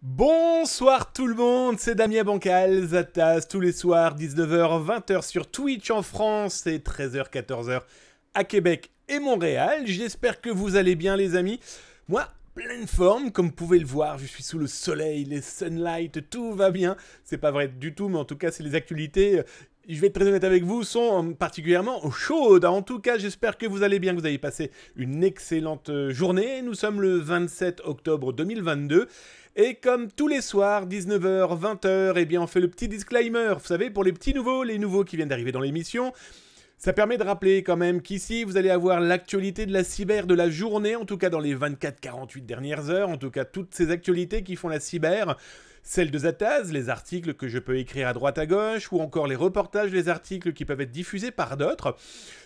Bonsoir tout le monde, c'est Damien Bancal, Zataz, tous les soirs, 19h, 20h sur Twitch en France et 13h, 14h à Québec et Montréal. J'espère que vous allez bien les amis. Moi, pleine forme, comme vous pouvez le voir, je suis sous le soleil, les sunlight, tout va bien. C'est pas vrai du tout, mais en tout cas, c'est les actualités. Je vais être très honnête avec vous, sont particulièrement chaudes. En tout cas, j'espère que vous allez bien, que vous avez passé une excellente journée. Nous sommes le 27 octobre 2022. Et comme tous les soirs, 19h, 20h, eh bien on fait le petit disclaimer. Vous savez, pour les petits nouveaux, les nouveaux qui viennent d'arriver dans l'émission, ça permet de rappeler quand même qu'ici, vous allez avoir l'actualité de la cyber de la journée, en tout cas dans les 24-48 dernières heures, en tout cas toutes ces actualités qui font la cyber. Celles de Zataz, les articles que je peux écrire à droite à gauche, ou encore les reportages, les articles qui peuvent être diffusés par d'autres.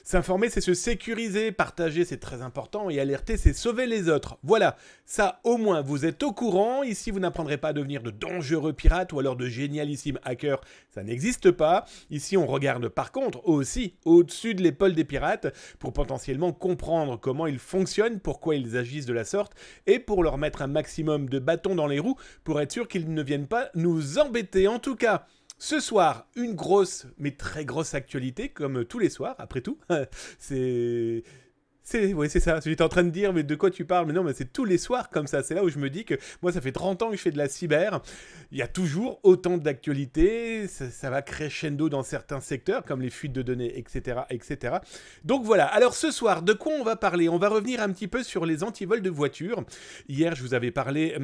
S'informer, c'est se sécuriser, partager, c'est très important, et alerter, c'est sauver les autres. Voilà, ça au moins, vous êtes au courant. Ici, vous n'apprendrez pas à devenir de dangereux pirates ou alors de génialissimes hackers, ça n'existe pas. Ici, on regarde par contre aussi au-dessus de l'épaule des pirates pour potentiellement comprendre comment ils fonctionnent, pourquoi ils agissent de la sorte, et pour leur mettre un maximum de bâtons dans les roues pour être sûr qu'ils ne viennent pas nous embêter. En tout cas, ce soir, une grosse, mais très grosse actualité, comme tous les soirs, après tout. Oui, c'est ça. J'étais en train de dire, mais de quoi tu parles? Mais non, mais c'est tous les soirs comme ça. C'est là où je me dis que moi, ça fait 30 ans que je fais de la cyber. Il y a toujours autant d'actualités. Ça va crescendo dans certains secteurs, comme les fuites de données, etc., etc. Donc voilà. Alors ce soir, de quoi on va parler? On va revenir un petit peu sur les antivols de voitures. Hier, je vous avais parlé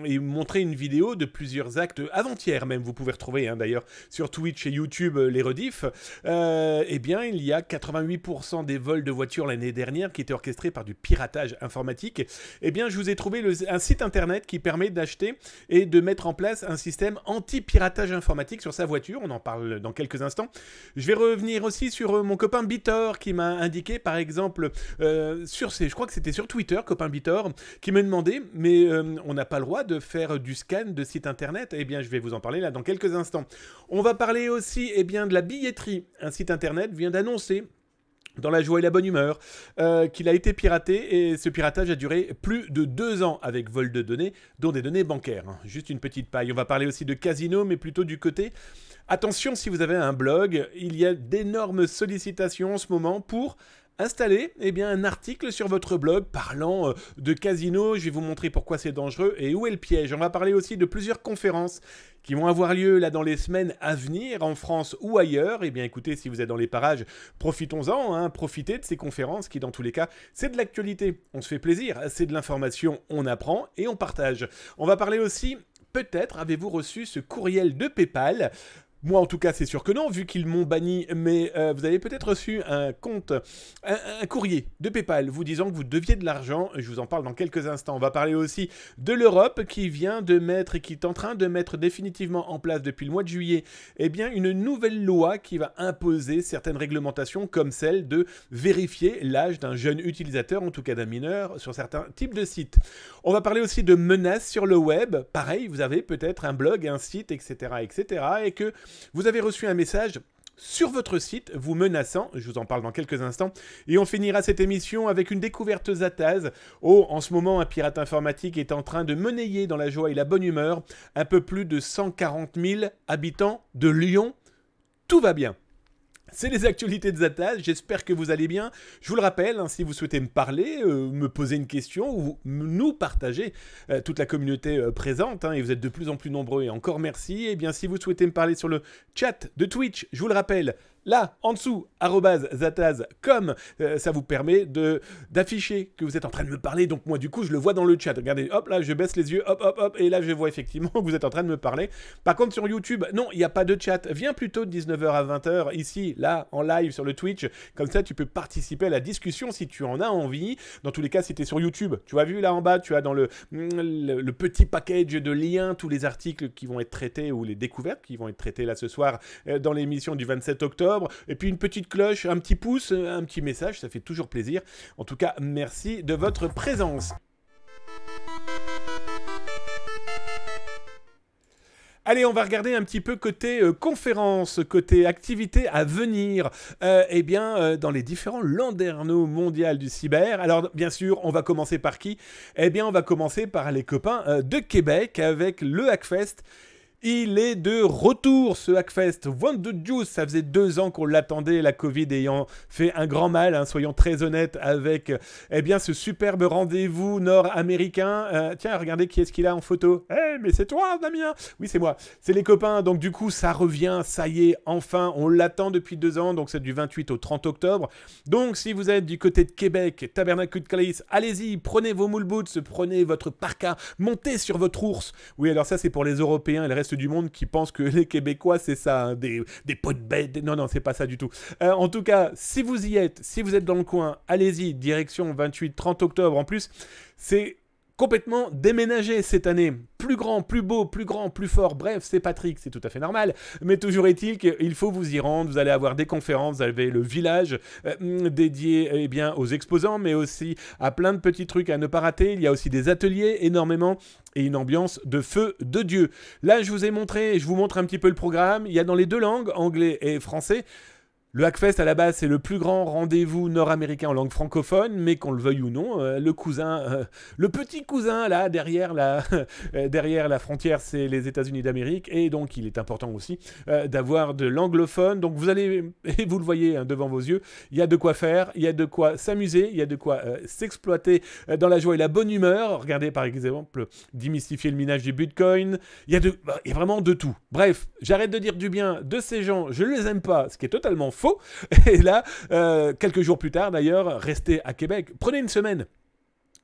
et montré une vidéo de plusieurs actes, avant-hier même. Vous pouvez retrouver d'ailleurs sur Twitch et YouTube les rediffs. Eh bien, il y a 88% des vols de voitures l'année dernière qui était orchestré par du piratage informatique. Eh bien, je vous ai trouvé un site internet qui permet d'acheter et de mettre en place un système anti-piratage informatique sur sa voiture. On en parle dans quelques instants. Je vais revenir aussi sur mon copain Bitor qui m'a indiqué, par exemple, je crois que c'était sur Twitter, copain Bitor, qui me demandait, mais on n'a pas le droit de faire du scan de site internet. Eh bien, je vais vous en parler là dans quelques instants. On va parler aussi, eh bien, de la billetterie. Un site internet vient d'annoncer, dans la joie et la bonne humeur, qu'il a été piraté, et ce piratage a duré plus de 2 ans avec vol de données, dont des données bancaires. Juste une petite paille. On va parler aussi de casino, mais plutôt du côté... Attention, si vous avez un blog, il y a d'énormes sollicitations en ce moment pour installer un article sur votre blog parlant de casino. Je vais vous montrer pourquoi c'est dangereux et où est le piège. On va parler aussi de plusieurs conférences qui vont avoir lieu là dans les semaines à venir en France ou ailleurs. Eh bien écoutez, si vous êtes dans les parages, profitons-en, profitez de ces conférences qui dans tous les cas, c'est de l'actualité. On se fait plaisir, c'est de l'information, on apprend et on partage. On va parler aussi, peut-être avez-vous reçu ce courriel de PayPal. Moi, en tout cas, c'est sûr que non, vu qu'ils m'ont banni, mais vous avez peut-être reçu un courrier de PayPal vous disant que vous deviez de l'argent. Je vous en parle dans quelques instants. On va parler aussi de l'Europe qui vient de mettre et qui est en train de mettre définitivement en place depuis le mois de juillet, une nouvelle loi qui va imposer certaines réglementations comme celle de vérifier l'âge d'un jeune utilisateur, en tout cas d'un mineur, sur certains types de sites. On va parler aussi de menaces sur le web. Pareil, vous avez peut-être un blog, un site, etc., etc., et que vous avez reçu un message sur votre site vous menaçant, je vous en parle dans quelques instants, et on finira cette émission avec une découverte Zataz. En ce moment, un pirate informatique est en train de monnayer dans la joie et la bonne humeur un peu plus de 140 000 habitants de Lyon. Tout va bien. C'est les actualités de Zataz, j'espère que vous allez bien. Je vous le rappelle, si vous souhaitez me parler, me poser une question ou nous partager toute la communauté présente, et vous êtes de plus en plus nombreux et encore merci. Eh bien, si vous souhaitez me parler sur le chat de Twitch, je vous le rappelle, là, en dessous, @zataz.com, ça vous permet d'afficher que vous êtes en train de me parler. Donc moi, du coup, je le vois dans le chat. Regardez, hop, là, je baisse les yeux, hop, hop, hop, et là, je vois effectivement que vous êtes en train de me parler. Par contre, sur YouTube, non, il n'y a pas de chat. Viens plutôt de 19h à 20h, ici, là, en live sur le Twitch. Comme ça, tu peux participer à la discussion si tu en as envie. Dans tous les cas, si tu es sur YouTube, tu as vu là en bas, tu as dans le petit package de liens tous les articles qui vont être traités ou les découvertes qui vont être traitées là ce soir dans l'émission du 27 octobre. Et puis une petite cloche, un petit pouce, un petit message, ça fait toujours plaisir. En tout cas, merci de votre présence. Allez, on va regarder un petit peu côté conférence, côté activité à venir, dans les différents landerneaux mondiaux du cyber. Alors, bien sûr, on va commencer par qui? Eh bien, on va commencer par les copains de Québec avec le Hackfest. Il est de retour, ce Hackfest. Want the Juice, ça faisait 2 ans qu'on l'attendait, la Covid ayant fait un grand mal, hein, soyons très honnêtes, avec ce superbe rendez-vous nord-américain. Tiens, regardez qui est-ce qu'il a en photo. Mais c'est toi, Damien. Oui, c'est moi. C'est les copains. Donc, du coup, ça revient. Ça y est, enfin, on l'attend depuis 2 ans. Donc, c'est du 28 au 30 octobre. Donc, si vous êtes du côté de Québec, Tabernacle de Calice, allez-y, prenez vos moule boots, prenez votre parka, montez sur votre ours. Oui, alors ça, c'est pour les Européens et le reste du monde qui pense que les Québécois c'est ça, hein, des pots de bête. Non, c'est pas ça du tout. En tout cas, si vous y êtes, si vous êtes dans le coin, allez-y, direction 28-30 octobre. En plus, c'est complètement déménagé cette année. Plus grand, plus beau, plus grand, plus fort. Bref, c'est Patrick, c'est tout à fait normal. Mais toujours est-il qu'il faut vous y rendre. Vous allez avoir des conférences, vous avez le village dédié aux exposants, mais aussi à plein de petits trucs à ne pas rater. Il y a aussi des ateliers, énormément, et une ambiance de feu de Dieu. Là, je vous montre un petit peu le programme. Il y a dans les 2 langues, anglais et français. Le Hackfest, à la base, c'est le plus grand rendez-vous nord-américain en langue francophone, mais qu'on le veuille ou non, le petit cousin, là, derrière la frontière, c'est les États-Unis d'Amérique, et donc il est important aussi d'avoir de l'anglophone. Donc vous allez, et vous le voyez devant vos yeux, il y a de quoi faire, il y a de quoi s'amuser, il y a de quoi s'exploiter dans la joie et la bonne humeur. Regardez, par exemple, démystifier le minage du Bitcoin. Il y a vraiment de tout. Bref, j'arrête de dire du bien de ces gens, je ne les aime pas, ce qui est totalement faux. Et là, quelques jours plus tard d'ailleurs, restez à Québec. Prenez une semaine.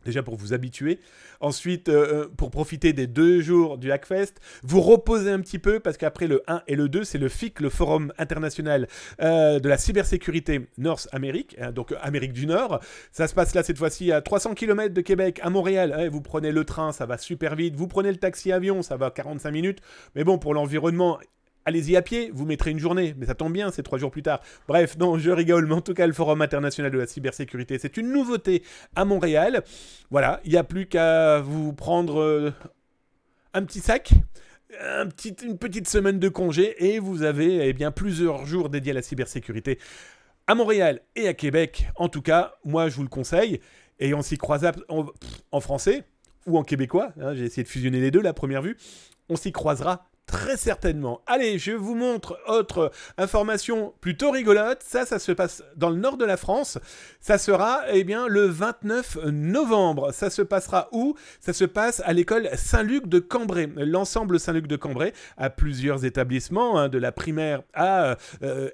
Déjà pour vous habituer. Ensuite, pour profiter des 2 jours du Hackfest, vous reposez un petit peu parce qu'après le 1 et le 2, c'est le FIC, le Forum international de la cybersécurité North Amerique, hein, donc Amérique du Nord. Ça se passe là cette fois-ci à 300 km de Québec, à Montréal. Vous prenez le train, ça va super vite. Vous prenez le taxi-avion, ça va 45 minutes. Mais bon, pour l'environnement... Allez-y à pied, vous mettrez une journée, mais ça tombe bien, c'est 3 jours plus tard. Bref, non, je rigole, mais en tout cas, le Forum international de la cybersécurité, c'est une nouveauté à Montréal. Voilà, il n'y a plus qu'à vous prendre un petit sac, une petite semaine de congé, et vous avez plusieurs jours dédiés à la cybersécurité à Montréal et à Québec. En tout cas, moi, je vous le conseille, et on s'y croise en français ou en québécois. Hein, j'ai essayé de fusionner les deux, la première vue. On s'y croisera très certainement. Allez, je vous montre autre information plutôt rigolote. Ça se passe dans le nord de la France. Ça sera, le 29 novembre. Ça se passera où? Ça se passe à l'école Saint-Luc de Cambrai. L'ensemble Saint-Luc de Cambrai a plusieurs établissements, hein, de la primaire à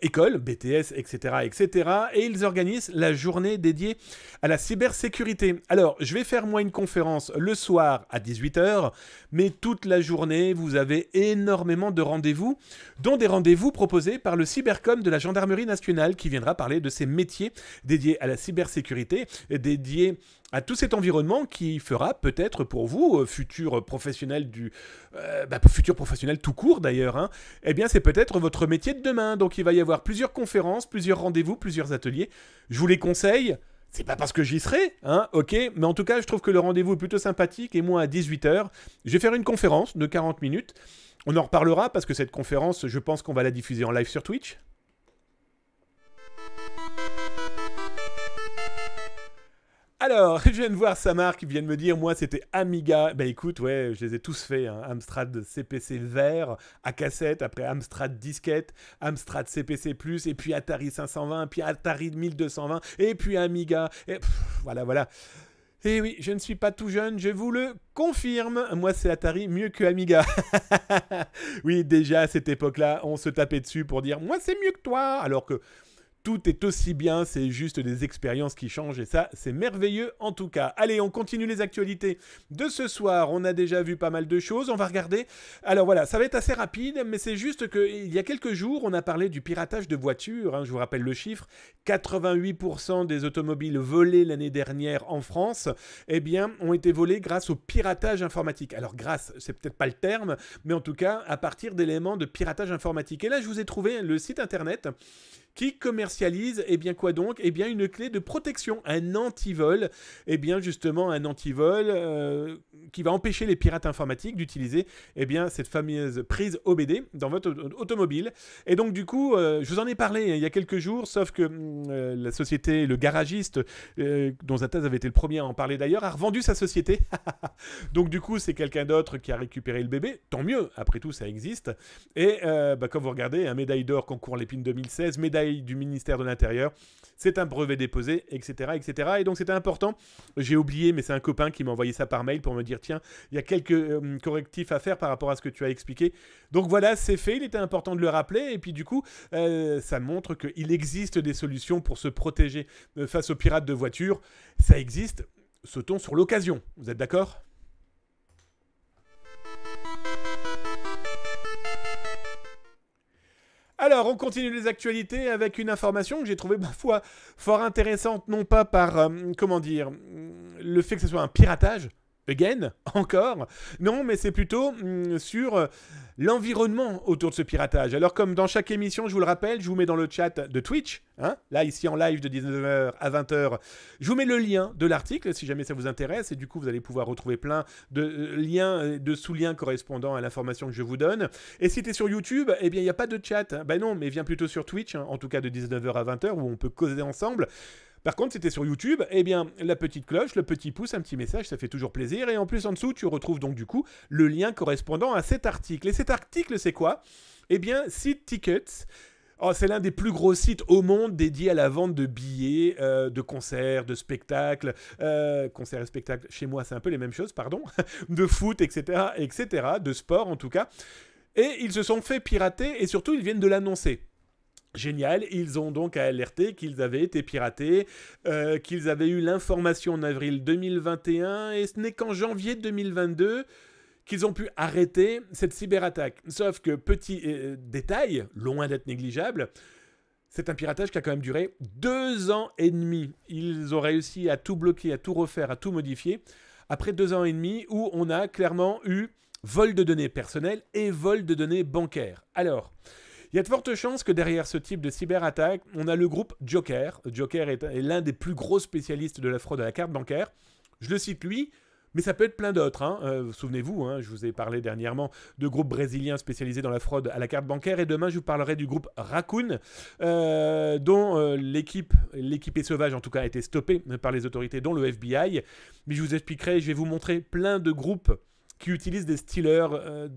école, BTS, etc., etc. Et ils organisent la journée dédiée à la cybersécurité. Alors, je vais faire moi une conférence le soir à 18h, mais toute la journée, vous avez énormément de rendez-vous, dont des rendez-vous proposés par le Cybercom de la Gendarmerie nationale qui viendra parler de ces métiers dédiés à la cybersécurité, dédiés à tout cet environnement qui fera peut-être pour vous, futur professionnel futur professionnel tout court d'ailleurs, hein, c'est peut-être votre métier de demain. Donc il va y avoir plusieurs conférences, plusieurs rendez-vous, plusieurs ateliers. Je vous les conseille. C'est pas parce que j'y serai, hein, ok, mais en tout cas, je trouve que le rendez-vous est plutôt sympathique, et moi, à 18h, je vais faire une conférence de 40 minutes. On en reparlera, parce que cette conférence, je pense qu'on va la diffuser en live sur Twitch. Alors, je viens de voir Samar qui vient de me dire, moi c'était Amiga. Bah écoute, ouais, je les ai tous faits, hein. Amstrad CPC vert à cassette, après Amstrad disquette, Amstrad CPC+, et puis Atari 520, puis Atari 1220, et puis Amiga, et voilà. Et oui, je ne suis pas tout jeune, je vous le confirme. Moi, c'est Atari mieux que Amiga. Oui, déjà à cette époque-là, on se tapait dessus pour dire, moi c'est mieux que toi, alors que... Tout est aussi bien, c'est juste des expériences qui changent et ça, c'est merveilleux en tout cas. Allez, on continue les actualités de ce soir. On a déjà vu pas mal de choses, on va regarder. Alors voilà, ça va être assez rapide, mais c'est juste qu'il y a quelques jours, on a parlé du piratage de voitures. Hein, je vous rappelle le chiffre, 88% des automobiles volées l'année dernière en France, ont été volées grâce au piratage informatique. Alors grâce, c'est peut-être pas le terme, mais en tout cas, à partir d'éléments de piratage informatique. Et là, je vous ai trouvé le site internet qui commercialise, eh bien quoi donc? Eh bien une clé de protection, un antivol, eh bien justement un antivol qui va empêcher les pirates informatiques d'utiliser eh bien cette fameuse prise OBD dans votre automobile. Et donc du coup, je vous en ai parlé il y a quelques jours, sauf que la société, le garagiste, dont Zataz avait été le premier à en parler d'ailleurs, a revendu sa société. Donc du coup, c'est quelqu'un d'autre qui a récupéré le bébé, tant mieux, après tout ça existe. Et quand vous regardez, un médaille d'or concours Lépine 2016, médaille du ministère de l'Intérieur, c'est un brevet déposé, etc., etc. Et donc c'était important, j'ai oublié, mais c'est un copain qui m'a envoyé ça par mail pour me dire, tiens, il y a quelques correctifs à faire par rapport à ce que tu as expliqué. Donc voilà, c'est fait, il était important de le rappeler, et puis du coup, ça montre qu'il existe des solutions pour se protéger face aux pirates de voitures. Ça existe, sautons sur l'occasion, vous êtes d'accord ? Alors, on continue les actualités avec une information que j'ai trouvée, ma foi, fort intéressante, non pas par, le fait que ce soit un piratage, again, encore, non, mais c'est plutôt sur l'environnement autour de ce piratage. Alors, comme dans chaque émission, je vous le rappelle, je vous mets dans le chat de Twitch, hein, là, ici en live de 19h à 20h, je vous mets le lien de l'article, si jamais ça vous intéresse, et du coup, vous allez pouvoir retrouver plein de liens, de sous-liens correspondant à l'information que je vous donne. Et si tu es sur YouTube, eh bien, il n'y a pas de chat. Hein. Ben non, mais viens plutôt sur Twitch, hein, en tout cas de 19h à 20h, où on peut causer ensemble. Par contre, si t'es sur YouTube, eh bien, la petite cloche, le petit pouce, un petit message, ça fait toujours plaisir. Et en plus, en dessous, tu retrouves donc du coup le lien correspondant à cet article. Et cet article, c'est quoi? Eh bien, Seat Tickets. Oh, c'est l'un des plus gros sites au monde dédié à la vente de billets, de concerts, de spectacles, concerts et spectacles, chez moi c'est un peu les mêmes choses, pardon, de foot, etc., etc., de sport en tout cas. Et ils se sont fait pirater et surtout ils viennent de l'annoncer. Génial, ils ont donc alerté qu'ils avaient été piratés, qu'ils avaient eu l'information en avril 2021 et ce n'est qu'en janvier 2022 qu'ils ont pu arrêter cette cyberattaque. Sauf que, petit détail, loin d'être négligeable, c'est un piratage qui a quand même duré 2 ans et demi. Ils ont réussi à tout bloquer, à tout refaire, à tout modifier. Après 2 ans et demi où on a clairement eu vol de données personnelles et vol de données bancaires. Alors, il y a de fortes chances que derrière ce type de cyberattaque, on a le groupe Joker. Joker est l'un des plus gros spécialistes de la fraude à la carte bancaire. Je le cite lui, mais ça peut être plein d'autres. Hein. Souvenez-vous, hein, je vous ai parlé dernièrement de groupes brésiliens spécialisés dans la fraude à la carte bancaire. Et demain, je vous parlerai du groupe Raccoon, dont l'équipe sauvage, en tout cas, a été stoppée par les autorités, dont le FBI. Mais je vous expliquerai, je vais vous montrer plein de groupes qui utilisent des stealers,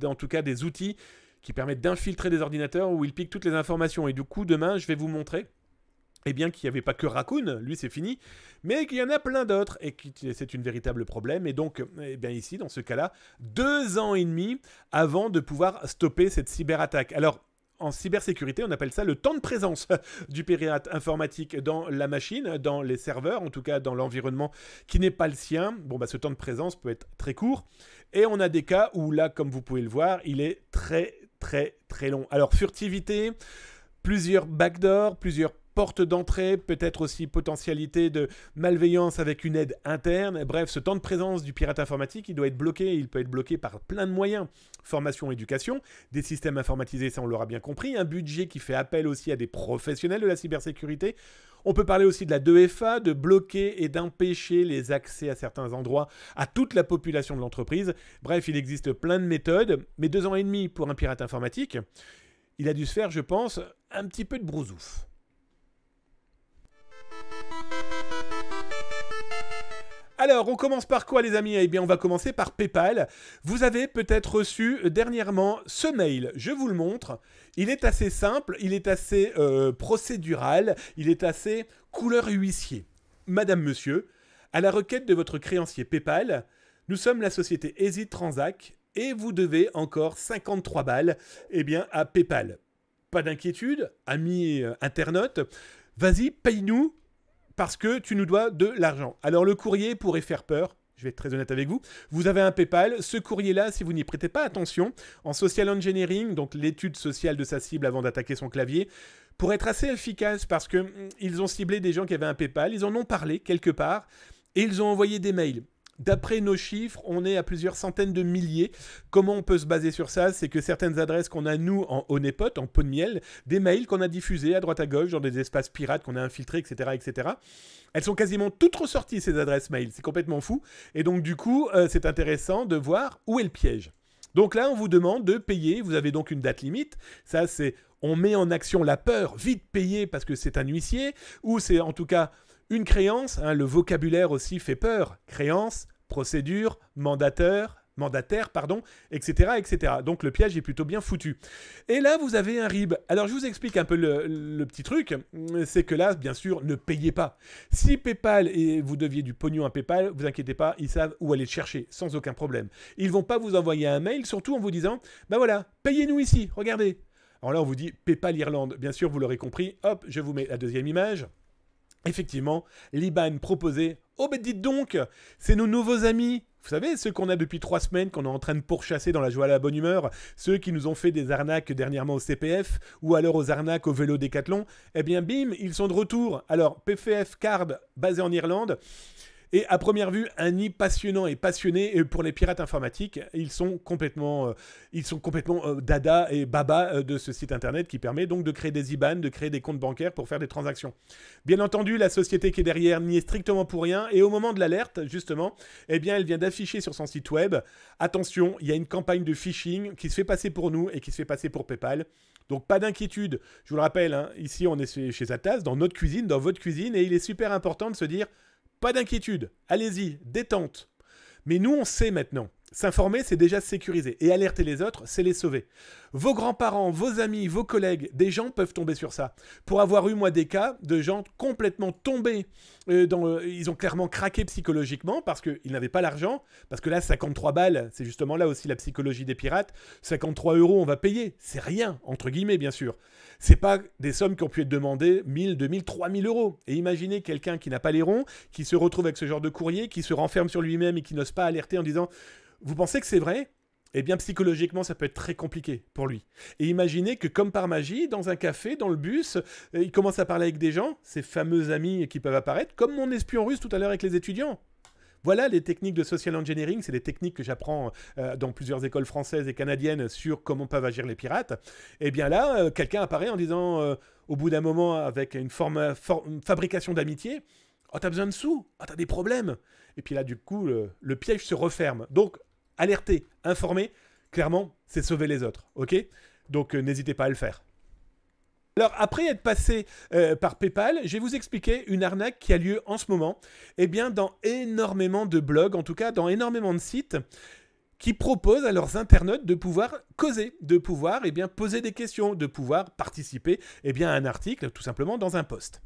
en tout cas des outils, qui permettent d'infiltrer des ordinateurs où ils piquent toutes les informations. Et du coup, demain, je vais vous montrer eh bien, qu'il n'y avait pas que Raccoon, lui c'est fini, mais qu'il y en a plein d'autres, et que c'est une véritable problème. Et donc, eh bien ici, dans ce cas-là, 2 ans et demi avant de pouvoir stopper cette cyberattaque. Alors, en cybersécurité, on appelle ça le temps de présence du pirate informatique dans la machine, dans les serveurs, en tout cas dans l'environnement qui n'est pas le sien. Bon, bah, ce temps de présence peut être très court. Et on a des cas où là, comme vous pouvez le voir, il est très, très, très long. Alors, furtivité, plusieurs backdoors, plusieurs porte d'entrée, peut-être aussi potentialité de malveillance avec une aide interne. Bref, ce temps de présence du pirate informatique, il doit être bloqué. Il peut être bloqué par plein de moyens. Formation, éducation, des systèmes informatisés, ça on l'aura bien compris. Un budget qui fait appel aussi à des professionnels de la cybersécurité. On peut parler aussi de la 2FA, de bloquer et d'empêcher les accès à certains endroits à toute la population de l'entreprise. Bref, il existe plein de méthodes. Mais 2 ans et demi pour un pirate informatique, il a dû se faire, je pense, un petit peu de brousouf. Alors, on commence par quoi, les amis? Eh bien, on va commencer par PayPal. Vous avez peut-être reçu dernièrement ce mail. Je vous le montre. Il est assez simple, il est assez procédural, il est assez couleur huissier. Madame, monsieur, à la requête de votre créancier PayPal, nous sommes la société Easy Transact et vous devez encore 53 balles eh bien, à PayPal. Pas d'inquiétude, amis internautes. Vas-y, paye-nous. Parce que tu nous dois de l'argent. Alors le courrier pourrait faire peur, je vais être très honnête avec vous. Vous avez un PayPal, ce courrier-là, si vous n'y prêtez pas attention, en social engineering, donc l'étude sociale de sa cible avant d'attaquer son clavier, pourrait être assez efficace parce qu'ils ont ciblé des gens qui avaient un PayPal, ils en ont parlé quelque part, et ils ont envoyé des mails. D'après nos chiffres, on est à plusieurs centaines de milliers. Comment on peut se baser sur ça? C'est que certaines adresses qu'on a, nous, en honeypot, en pot de miel, des mails qu'on a diffusés à droite à gauche dans des espaces pirates qu'on a infiltrés, etc., etc., elles sont quasiment toutes ressorties, ces adresses mail. C'est complètement fou. Et donc, du coup, c'est intéressant de voir où est le piège. Donc là, on vous demande de payer. Vous avez donc une date limite. Ça, c'est... On met en action la peur. Vite payer parce que c'est un huissier. Ou c'est en tout cas... Une créance, hein, le vocabulaire aussi fait peur. Créance, procédure, mandataire, etc., etc. Donc le piège est plutôt bien foutu. Et là, vous avez un RIB. Alors je vous explique un peu le petit truc. C'est que là, bien sûr, ne payez pas. Si PayPal et vous deviez du pognon à PayPal, vous inquiétez pas, ils savent où aller le chercher, sans aucun problème. Ils vont pas vous envoyer un mail, surtout en vous disant, ben voilà, payez-nous ici, regardez. Alors là, on vous dit PayPal Irlande. Bien sûr, vous l'aurez compris. Hop, je vous mets la deuxième image. Effectivement, l'IBAN proposé. Oh, ben dites donc, c'est nos nouveaux amis. Vous savez, ceux qu'on a depuis 3 semaines, qu'on est en train de pourchasser dans la joie à la bonne humeur, ceux qui nous ont fait des arnaques dernièrement au CPF, ou alors aux arnaques au vélo Décathlon, eh bien, bim, ils sont de retour. Alors, PFF Card, basé en Irlande. Et à première vue, un nid passionnant et passionné pour les pirates informatiques. Ils sont complètement dada et baba de ce site internet qui permet donc de créer des IBAN, de créer des comptes bancaires pour faire des transactions. Bien entendu, la société qui est derrière n'y est strictement pour rien. Et au moment de l'alerte, justement, eh bien, elle vient d'afficher sur son site web, attention, il y a une campagne de phishing qui se fait passer pour nous et qui se fait passer pour PayPal. Donc pas d'inquiétude. Je vous le rappelle, hein, ici on est chez Atas, dans notre cuisine, dans votre cuisine, et il est super important de se dire... Pas d'inquiétude, allez-y, détente. Mais nous, on sait maintenant. S'informer, c'est déjà sécuriser. Et alerter les autres, c'est les sauver. Vos grands-parents, vos amis, vos collègues, des gens peuvent tomber sur ça. Pour avoir eu, moi, des cas de gens complètement tombés. Ils ont clairement craqué psychologiquement parce qu'ils n'avaient pas l'argent. Parce que là, 53 balles, c'est justement là aussi la psychologie des pirates. 53 €, on va payer. C'est rien, entre guillemets, bien sûr. C'est pas des sommes qui ont pu être demandées 1000, 2000, 3000 €. Et imaginez quelqu'un qui n'a pas les ronds, qui se retrouve avec ce genre de courrier, qui se renferme sur lui-même et qui n'ose pas alerter en disant « Vous pensez que c'est vrai ?» Eh bien, psychologiquement, ça peut être très compliqué pour lui. Et imaginez que, comme par magie, dans un café, dans le bus, il commence à parler avec des gens, ces fameux amis qui peuvent apparaître, comme mon espion russe tout à l'heure avec les étudiants. Voilà les techniques de social engineering, c'est des techniques que j'apprends dans plusieurs écoles françaises et canadiennes sur comment peuvent agir les pirates. Et bien là, quelqu'un apparaît en disant, au bout d'un moment, avec une fabrication d'amitié, « Oh, t'as besoin de sous? Oh, t'as des problèmes ?» Et puis là, du coup, le piège se referme. Donc, alerter, informer, clairement, c'est sauver les autres, ok? Donc, n'hésitez pas à le faire. Alors, après être passé par PayPal, je vais vous expliquer une arnaque qui a lieu en ce moment, eh bien, dans énormément de blogs, en tout cas, dans énormément de sites, qui proposent à leurs internautes de pouvoir causer, de pouvoir, eh bien, poser des questions, de pouvoir participer, eh bien, à un article, tout simplement, dans un post.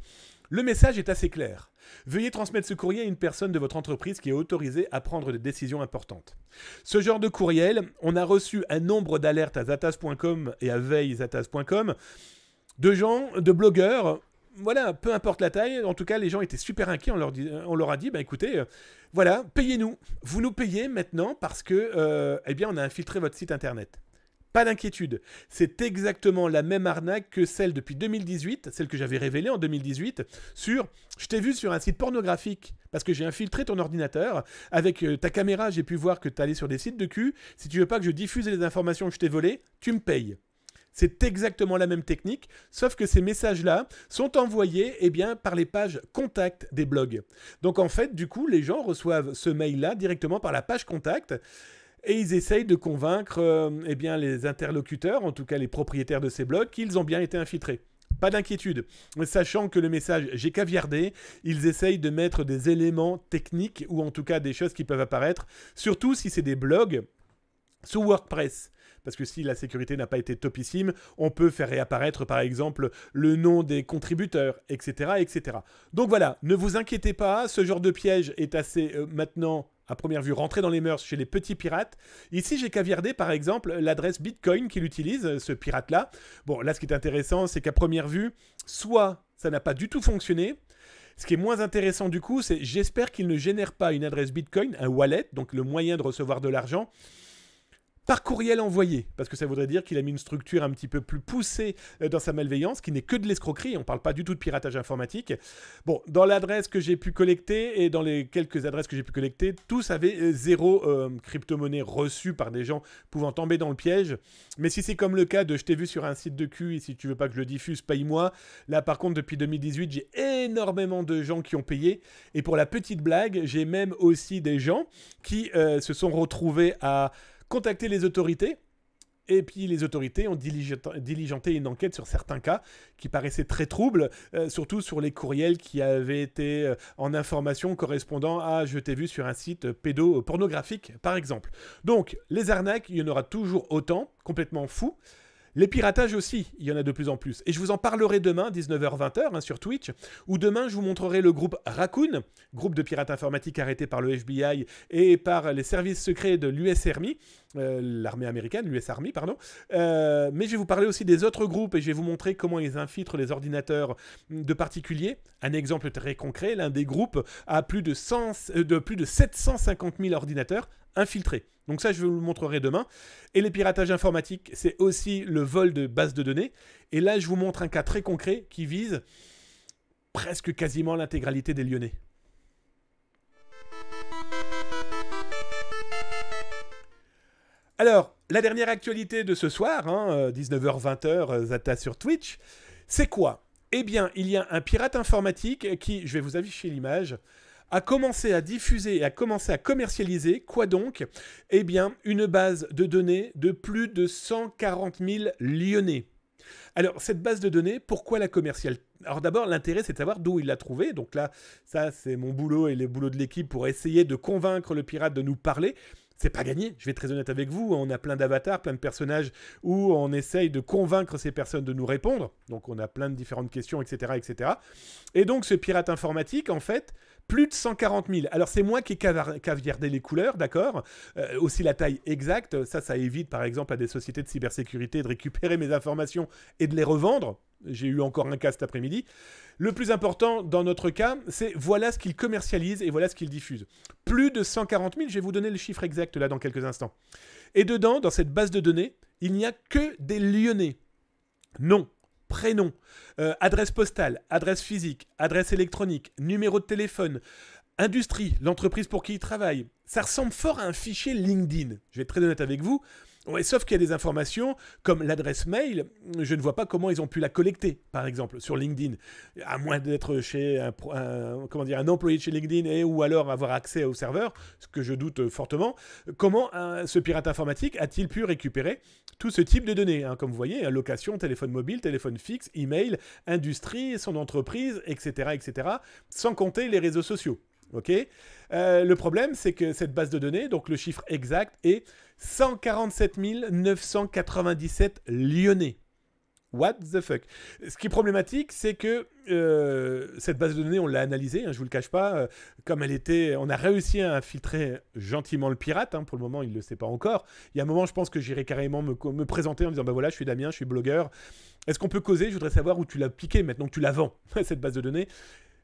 Le message est assez clair. Veuillez transmettre ce courrier à une personne de votre entreprise qui est autorisée à prendre des décisions importantes. Ce genre de courriel, on a reçu un nombre d'alertes à zatas.com et à veillezatas.com de gens, de blogueurs, voilà, peu importe la taille, en tout cas les gens étaient super inquiets, on leur a dit, bah écoutez, voilà, payez-nous, vous nous payez maintenant parce que, eh bien on a infiltré votre site internet. Pas d'inquiétude, c'est exactement la même arnaque que celle depuis 2018, celle que j'avais révélée en 2018, sur « je t'ai vu sur un site pornographique parce que j'ai infiltré ton ordinateur, avec ta caméra j'ai pu voir que tu allais sur des sites de cul, si tu veux pas que je diffuse les informations que je t'ai volées, tu me payes ». C'est exactement la même technique, sauf que ces messages-là sont envoyés eh bien, par les pages contact des blogs. Donc en fait, du coup, les gens reçoivent ce mail-là directement par la page contact et ils essayent de convaincre eh bien, les interlocuteurs, en tout cas les propriétaires de ces blogs, qu'ils ont bien été infiltrés. Pas d'inquiétude, sachant que le message « j'ai caviardé », ils essayent de mettre des éléments techniques ou en tout cas des choses qui peuvent apparaître, surtout si c'est des blogs sous WordPress. Parce que si la sécurité n'a pas été topissime, on peut faire réapparaître par exemple le nom des contributeurs, etc. etc. Donc voilà, ne vous inquiétez pas, ce genre de piège est assez maintenant, à première vue, rentré dans les mœurs chez les petits pirates. Ici, j'ai caviardé par exemple l'adresse Bitcoin qu'il utilise, ce pirate-là. Bon, là ce qui est intéressant, c'est qu'à première vue, soit ça n'a pas du tout fonctionné. Ce qui est moins intéressant du coup, c'est j'espère qu'il ne génère pas une adresse Bitcoin, un wallet, donc le moyen de recevoir de l'argent, par courriel envoyé, parce que ça voudrait dire qu'il a mis une structure un petit peu plus poussée dans sa malveillance, qui n'est que de l'escroquerie, on ne parle pas du tout de piratage informatique. Bon, dans l'adresse que j'ai pu collecter, et dans les quelques adresses que j'ai pu collecter, tous avaient zéro crypto-monnaie reçue par des gens pouvant tomber dans le piège. Mais si c'est comme le cas de « je t'ai vu sur un site de cul, et si tu veux pas que je le diffuse, paye-moi », là par contre depuis 2018, j'ai énormément de gens qui ont payé, et pour la petite blague, j'ai même aussi des gens qui se sont retrouvés à contacter les autorités, et puis les autorités ont diligenté une enquête sur certains cas qui paraissaient très troubles, surtout sur les courriels qui avaient été en information correspondant à « je t'ai vu sur un site pédopornographique » par exemple. Donc les arnaques, il y en aura toujours autant, complètement fou. Les piratages aussi, il y en a de plus en plus. Et je vous en parlerai demain, 19h-20h, sur Twitch, où demain, je vous montrerai le groupe Raccoon, groupe de pirates informatiques arrêté par le FBI et par les services secrets de l'US Army, l'armée américaine, l'US Army, pardon. Mais je vais vous parler aussi des autres groupes et je vais vous montrer comment ils infiltrent les ordinateurs de particuliers. Un exemple très concret, l'un des groupes a plus de 750 000 ordinateurs infiltrés. Donc ça, je vous le montrerai demain. Et les piratages informatiques, c'est aussi le vol de bases de données. Et là, je vous montre un cas très concret qui vise presque quasiment l'intégralité des Lyonnais. Alors, la dernière actualité de ce soir, 19h-20h, Zata sur Twitch, c'est quoi? Eh bien, il y a un pirate informatique qui, je vais vous afficher l'image, a commencé à diffuser et a commencé à commercialiser, quoi donc? Eh bien, une base de données de plus de 140 000 Lyonnais. Alors, cette base de données, pourquoi la commercialiser? Alors d'abord, l'intérêt, c'est de savoir d'où il l'a trouvée. Donc là, ça, c'est mon boulot et le boulot de l'équipe pour essayer de convaincre le pirate de nous parler. C'est pas gagné, je vais être très honnête avec vous, on a plein d'avatars, plein de personnages où on essaye de convaincre ces personnes de nous répondre. Donc on a plein de différentes questions, etc. etc. Et donc ce pirate informatique, en fait, plus de 140 000. Alors c'est moi qui ai caviardé les couleurs, d'accord, aussi la taille exacte, ça évite par exemple à des sociétés de cybersécurité de récupérer mes informations et de les revendre. J'ai eu encore un cas cet après-midi. Le plus important dans notre cas, c'est voilà ce qu'ils commercialisent et voilà ce qu'ils diffusent. Plus de 140 000, je vais vous donner le chiffre exact là dans quelques instants. Et dedans, dans cette base de données, il n'y a que des Lyonnais. Nom, prénom, adresse postale, adresse physique, adresse électronique, numéro de téléphone, industrie, l'entreprise pour qui ils travaillent. Ça ressemble fort à un fichier LinkedIn. Je vais être très honnête avec vous. Ouais, sauf qu'il y a des informations comme l'adresse mail, je ne vois pas comment ils ont pu la collecter, par exemple, sur LinkedIn. À moins d'être chez un employé de chez LinkedIn ou alors avoir accès au serveur, ce que je doute fortement. Comment ce pirate informatique a-t-il pu récupérer tout ce type de données, comme vous voyez, location, téléphone mobile, téléphone fixe, email, industrie, son entreprise, etc., etc., sans compter les réseaux sociaux. Ok. Le problème, c'est que cette base de données, donc le chiffre exact est 147 997 Lyonnais. What the fuck? Ce qui est problématique, c'est que cette base de données, on l'a analysée, je ne vous le cache pas, comme elle était, on a réussi à infiltrer gentiment le pirate, pour le moment il ne le sait pas encore. Il y a un moment, je pense que j'irai carrément me présenter en disant, bah voilà, je suis Damien, je suis blogueur. Est-ce qu'on peut causer? Je voudrais savoir où tu l'as piqué maintenant que tu la vends, cette base de données.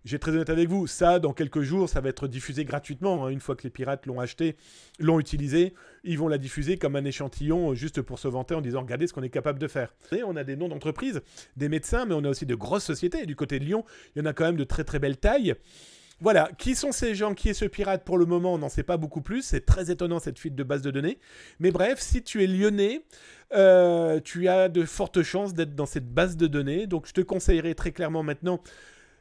J'ai très honnête avec vous, ça, dans quelques jours, ça va être diffusé gratuitement. Une fois que les pirates l'ont acheté, l'ont utilisé, ils vont la diffuser comme un échantillon juste pour se vanter en disant « Regardez ce qu'on est capable de faire ». Et on a des noms d'entreprises, des médecins, mais on a aussi de grosses sociétés. Du côté de Lyon, il y en a quand même de très très belles tailles. Voilà, qui sont ces gens? Qui est ce pirate? Pour le moment, on n'en sait pas beaucoup plus. C'est très étonnant cette fuite de base de données. Mais bref, si tu es lyonnais, tu as de fortes chances d'être dans cette base de données. Donc je te conseillerais très clairement maintenant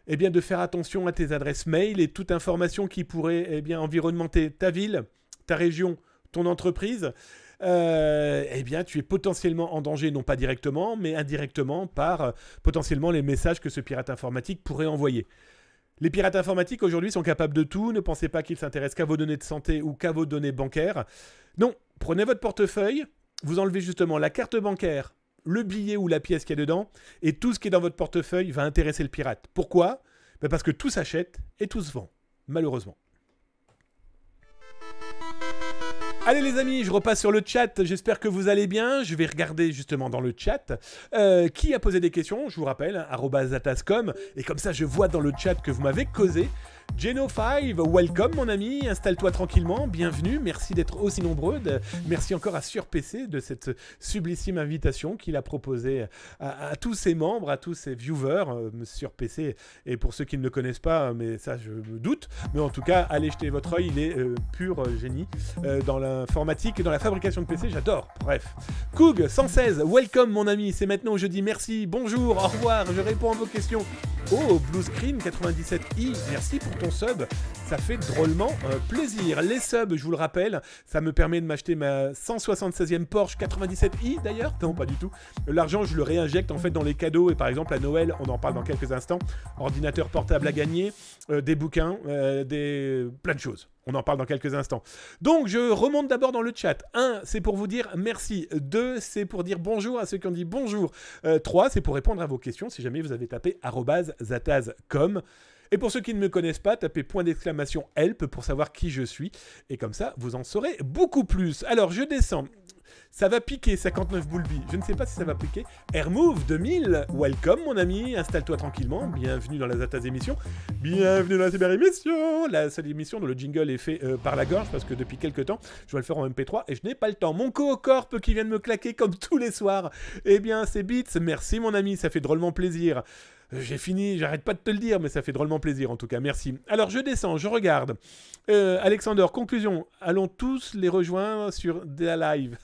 de faire attention à tes adresses mail et toute information qui pourrait environnementer ta ville, ta région, ton entreprise. Tu es potentiellement en danger, non pas directement, mais indirectement par potentiellement les messages que ce pirate informatique pourrait envoyer. Les pirates informatiques aujourd'hui sont capables de tout. Ne pensez pas qu'ils s'intéressent qu'à vos données de santé ou qu'à vos données bancaires. Non, prenez votre portefeuille, vous enlevez justement la carte bancaire, le billet ou la pièce qu'il y a dedans, et tout ce qui est dans votre portefeuille va intéresser le pirate. Pourquoi? Parce que tout s'achète et tout se vend, malheureusement. Allez les amis, je repasse sur le chat, j'espère que vous allez bien. Je vais regarder justement dans le chat qui a posé des questions, je vous rappelle, @zatascom, et comme ça je vois dans le chat que vous m'avez causé. Geno5, welcome mon ami, installe-toi tranquillement, bienvenue, merci d'être aussi nombreux, merci encore à SurPC de cette sublissime invitation qu'il a proposée à tous ses membres, à tous ses viewers, SurPC, et pour ceux qui ne le connaissent pas, mais ça je me doute, mais en tout cas, allez jeter votre œil, il est pur génie dans l'informatique et dans la fabrication de PC, j'adore, bref. Koug, 116, welcome mon ami, c'est maintenant où je dis merci, bonjour, au revoir, je réponds à vos questions. Oh, Bluescreen 97i, merci pour ton sub, ça fait drôlement plaisir. Les subs, je vous le rappelle, ça me permet de m'acheter ma 176e Porsche 97i d'ailleurs, non pas du tout. L'argent, je le réinjecte en fait dans les cadeaux et par exemple à Noël, on en parle dans quelques instants, ordinateur portable à gagner, des bouquins, plein de choses. On en parle dans quelques instants. Donc, je remonte d'abord dans le chat. 1, c'est pour vous dire merci. 2, c'est pour dire bonjour à ceux qui ont dit bonjour. 3, c'est pour répondre à vos questions si jamais vous avez tapé @zataz.com. Et pour ceux qui ne me connaissent pas, tapez !help pour savoir qui je suis. Et comme ça, vous en saurez beaucoup plus. Alors, je descends. Ça va piquer, 59 Boulby. Je ne sais pas si ça va piquer. Airmove 2000, welcome mon ami, installe-toi tranquillement. Bienvenue dans la Zataz émission. Bienvenue dans la Cyber émission. La seule émission dont le jingle est fait par la gorge parce que depuis quelques temps, je dois le faire en MP3 et je n'ai pas le temps. Mon co-corp qui vient de me claquer comme tous les soirs. Eh bien, c'est Beats. Merci mon ami, ça fait drôlement plaisir. J'ai fini, j'arrête pas de te le dire, mais ça fait drôlement plaisir en tout cas, merci. Alors je descends, je regarde. Alexander, conclusion, allons tous les rejoindre sur des live.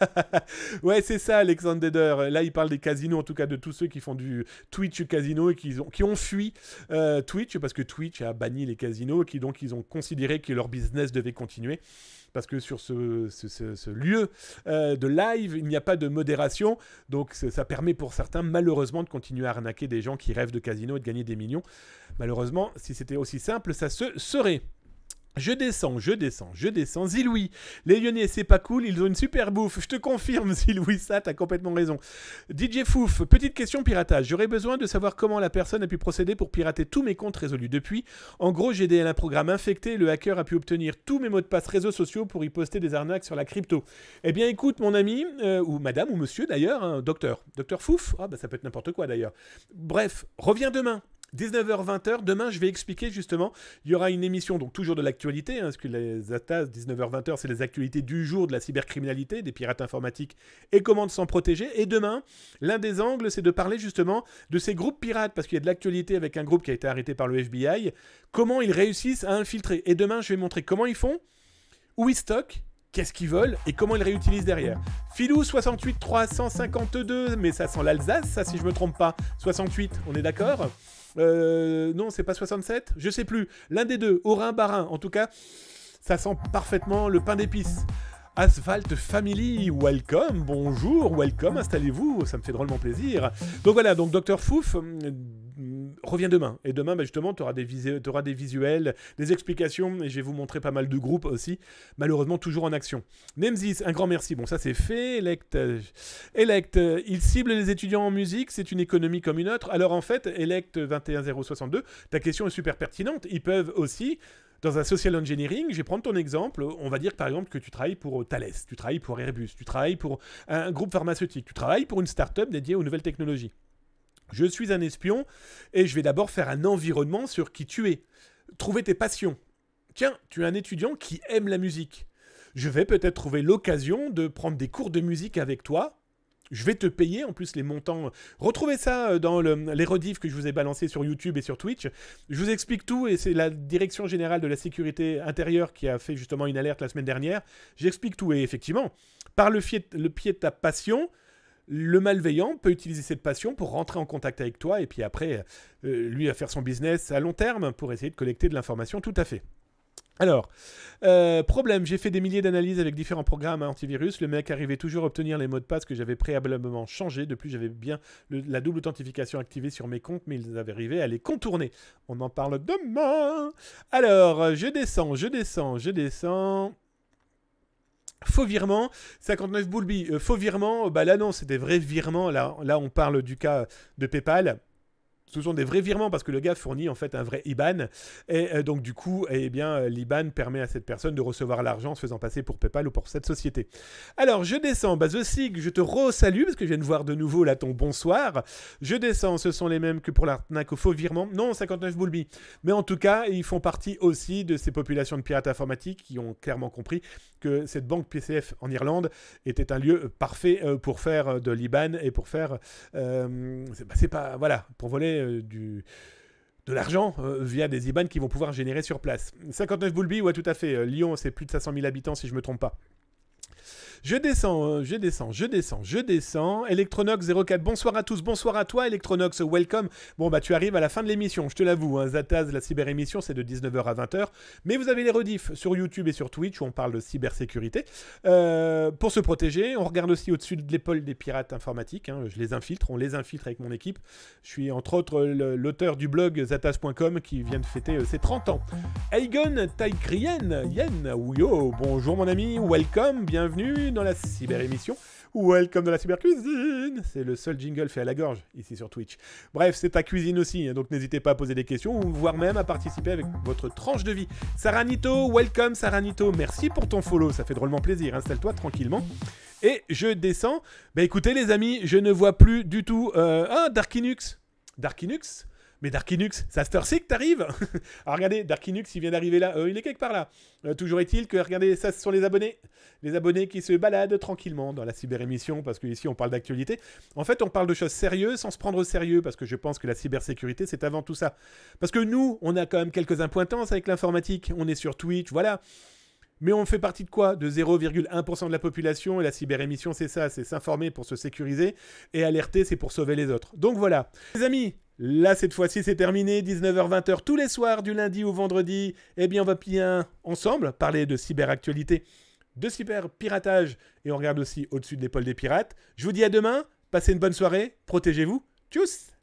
Ouais, c'est ça Alexander. Là, il parle des casinos, en tout cas de tous ceux qui font du Twitch casino et qui ont fui Twitch, parce que Twitch a banni les casinos, et donc ils ont considéré que leur business devait continuer. Parce que sur ce lieu de live, il n'y a pas de modération. Donc ça permet pour certains, malheureusement, de continuer à arnaquer des gens qui rêvent de casino et de gagner des millions. Malheureusement, si c'était aussi simple, ça se serait. Je descends. Ziloui, les Lyonnais, c'est pas cool, ils ont une super bouffe. Je te confirme, Ziloui, ça, t'as complètement raison. DJ Fouf, petite question piratage. J'aurais besoin de savoir comment la personne a pu procéder pour pirater tous mes comptes résolus depuis. En gros, j'ai un programme infecté, le hacker a pu obtenir tous mes mots de passe réseaux sociaux pour y poster des arnaques sur la crypto. Eh bien, écoute, mon ami, ou madame, ou monsieur d'ailleurs, hein, docteur Fouf, ah bah ça peut être n'importe quoi d'ailleurs. Bref, reviens demain. 19h-20h, demain je vais expliquer justement, il y aura une émission donc toujours de l'actualité, hein, parce que les Zataz 19h-20h c'est les actualités du jour de la cybercriminalité, des pirates informatiques et comment s'en protéger, et demain l'un des angles c'est de parler justement de ces groupes pirates, parce qu'il y a de l'actualité avec un groupe qui a été arrêté par le FBI, comment ils réussissent à infiltrer, et demain je vais montrer comment ils font, où ils stockent, qu'est-ce qu'ils veulent et comment ils réutilisent derrière. Filou 68 352, mais ça sent l'Alsace, ça si je me trompe pas. 68, on est d'accord? Non, c'est pas 67? Je sais plus. L'un des deux, Aurin Barin. En tout cas, ça sent parfaitement le pain d'épices. Asphalt Family, welcome, bonjour, welcome, installez-vous, ça me fait drôlement plaisir. Donc voilà, donc Dr Fouf revient demain. Et demain, bah justement, tu auras des visuels, des explications, et je vais vous montrer pas mal de groupes aussi, malheureusement toujours en action. Nemzis, un grand merci. Bon, ça c'est fait. Elect, il cible les étudiants en musique, c'est une économie comme une autre. Alors en fait, Elect 21062, ta question est super pertinente. Ils peuvent aussi... Dans un social engineering, je vais prendre ton exemple. On va dire par exemple que tu travailles pour Thales, tu travailles pour Airbus, tu travailles pour un groupe pharmaceutique, tu travailles pour une start-up dédiée aux nouvelles technologies. Je suis un espion et je vais d'abord faire un environnement sur qui tu es. Trouver tes passions. Tiens, tu es un étudiant qui aime la musique. Je vais peut-être trouver l'occasion de prendre des cours de musique avec toi. Je vais te payer, en plus les montants... Retrouvez ça dans les rediffs que je vous ai balancés sur YouTube et sur Twitch. Je vous explique tout et c'est la Direction Générale de la Sécurité Intérieure qui a fait justement une alerte la semaine dernière. J'explique tout et effectivement, par le pied de ta passion, le malveillant peut utiliser cette passion pour rentrer en contact avec toi et puis après, lui, à faire son business à long terme pour essayer de collecter de l'information, tout à fait. Alors, problème, j'ai fait des milliers d'analyses avec différents programmes antivirus. Le mec arrivait toujours à obtenir les mots de passe que j'avais préalablement changés. De plus, j'avais bien la double authentification activée sur mes comptes, mais ils avaient arrivé à les contourner. On en parle demain. Alors, je descends. Faux virement, 59 Boulby. Faux virement, bah là non, c'est des vrais virements. Là, on parle du cas de PayPal. ce sont des vrais virements parce que le gars fournit en fait un vrai IBAN. Et donc du coup, eh bien, l'IBAN permet à cette personne de recevoir l'argent en se faisant passer pour PayPal ou pour cette société. Alors, je descends. Bah, The Sig, je te re-salue parce que je viens de voir de nouveau là ton bonsoir. Je descends. Ce sont les mêmes que pour l'arnaque au faux virement. Non, 59 Boulby. Mais en tout cas, ils font partie aussi de ces populations de pirates informatiques qui ont clairement compris que cette banque PCF en Irlande était un lieu parfait pour faire de l'IBAN et pour faire... c'est pas... Voilà, pour voler de l'argent via des IBAN qui vont pouvoir générer sur place. 59 Boulby, ouais, tout à fait. Lyon, c'est plus de 500 000 habitants si je me trompe pas. Je descends. Electronox 04, bonsoir à tous, bonsoir à toi Electronox, welcome. Bon bah tu arrives à la fin de l'émission, je te l'avoue, hein. Zataz, la cyber-émission, c'est de 19h à 20h, mais vous avez les rediffs sur YouTube et sur Twitch où on parle de cybersécurité. Pour se protéger, on regarde aussi au-dessus de l'épaule des pirates informatiques, hein. Je les infiltre, on les infiltre avec mon équipe. Je suis entre autres l'auteur du blog zataz.com qui vient de fêter ses 30 ans. Aigon Taikrien, Yen, yo, bonjour mon ami, welcome, bienvenue dans la cyber-émission. Welcome dans la cyber-cuisine. C'est le seul jingle fait à la gorge, ici sur Twitch. Bref, c'est ta cuisine aussi, hein, donc n'hésitez pas à poser des questions, ou voire même à participer avec votre tranche de vie. Saranito, welcome Saranito. Merci pour ton follow, ça fait drôlement plaisir. Installe-toi tranquillement. Et je descends. Bah écoutez les amis, je ne vois plus du tout... Darkinux. Darkinux. Mais Darkinux, c'est à cette heure-ci que t'arrives. Alors regardez, Darkinux, il vient d'arriver là. Il est quelque part là. Toujours est-il que, regardez, ça, ce sont les abonnés. Les abonnés qui se baladent tranquillement dans la cyber-émission, parce qu'ici, on parle d'actualité. En fait, on parle de choses sérieuses sans se prendre au sérieux, parce que je pense que la cybersécurité, c'est avant tout ça. Parce que nous, on a quand même quelques impointances avec l'informatique. On est sur Twitch, voilà. Mais on fait partie de quoi? De 0,1% de la population, et la cyber-émission, c'est ça, c'est s'informer pour se sécuriser, et alerter, c'est pour sauver les autres. Donc voilà. Les amis, là, cette fois-ci, c'est terminé, 19h-20h, tous les soirs, du lundi au vendredi. Eh bien, on va bien, ensemble, parler de cyberactualité, de cyberpiratage, et on regarde aussi au-dessus de l'épaule des pirates. Je vous dis à demain, passez une bonne soirée, protégez-vous, tchuss!